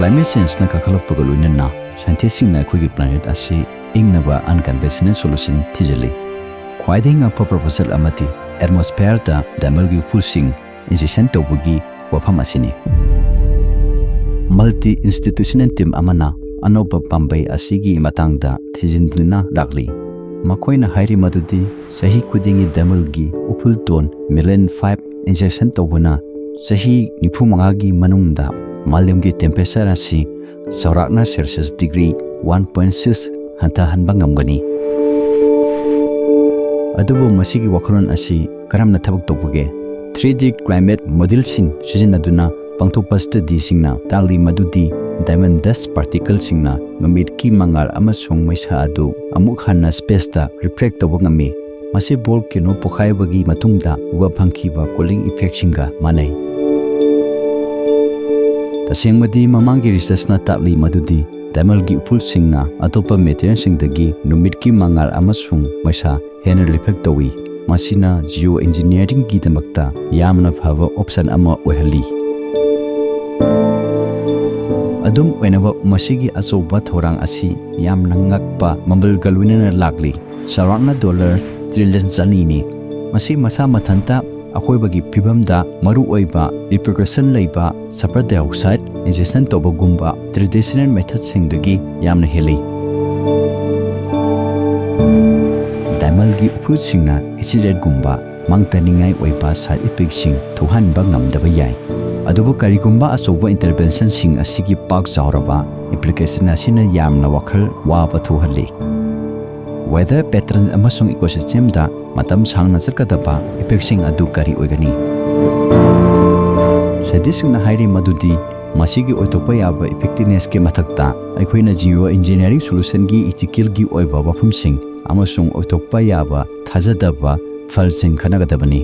climate change na kakhalappaga loinana scientists na khoi planet asi ingnaba unconventional solution thijali khwaiding a proposal amati atmosphere da damal gi pulsing injection tawbugi wafam asini multi institutional team amana anopa pambai asigi matangda thijinduna dakli makoina hairi madudi sahi kudingi damal gi Uphol ton million 5 injection tawbuna sahi 95 gi manungda Malemsi temperature asi saurakna Celsius degree 1.6 hanta hanba ngamgani adubu masigi wakharon asi karamna thabak tawbuge 3D climate model sin sijinaduna pangthopa study singna tali madudi diamond dust particles singna ngamit ki mangal amasung maisa adu amuk hanna space ta reflect tawba ngami masi bol kino pokhaibagi matungda wa phangkiba cooling effect singa manai tasengmadi mamangi research na tapli madudi damal gi Uphol singna atopa material singdagi numit ki mangal amasung maisa hena reflect tawi masina geoengineering gi damakta yamna phava option ama ohali adum wenaba masigi asoba thorang asi yamna ngakpa mambal galwina lakli sarakna dollar trillion zanini masi masa mathanta akhoi phibamda maru oiba repercussion leiba sulfur dioxide injection toba gumba traditional method singdagi yamna heli damal gi Uphol singna accident gumba mangtaningai oiba side effect sing thuhanba ngamdaba yai adubu karigumba asoba intervention sing asigi pak zawraba application asina yamna wakhal waba thuhali weather patterns amasung ecosystem da matam sangna sarkadaba effecting adu kari oigani sadisuna hairi madudi masigi oitokpa yaba effectiveness ke mathakta aikoina geo engineering solution gi ethical gi oiba wafum sing amasung oitokpa yaba thajadaba falsing khanagadabani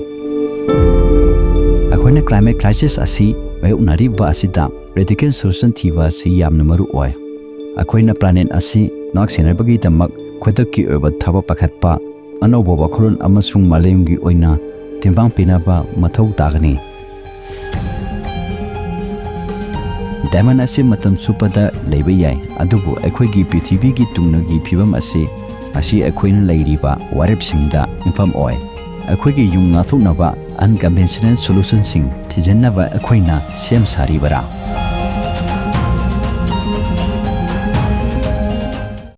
akoina climate crisis asi mayunari ba asida radical solution thiba si yamna maru oi akoina planet asi nak senabagi tamak khwedaki oiba thaba pakhatpa anoba wakholon amasung malemgi oina timbang pinaba mathau tagani diamond asi matam supada leiba yai adubu akhoi prithibi gi tungnagi phibam asi akhoina leiriba warep singda infam oi akhoi gi yung ngathunaba unconventional solution sing thijannaba akhoina sem sari bara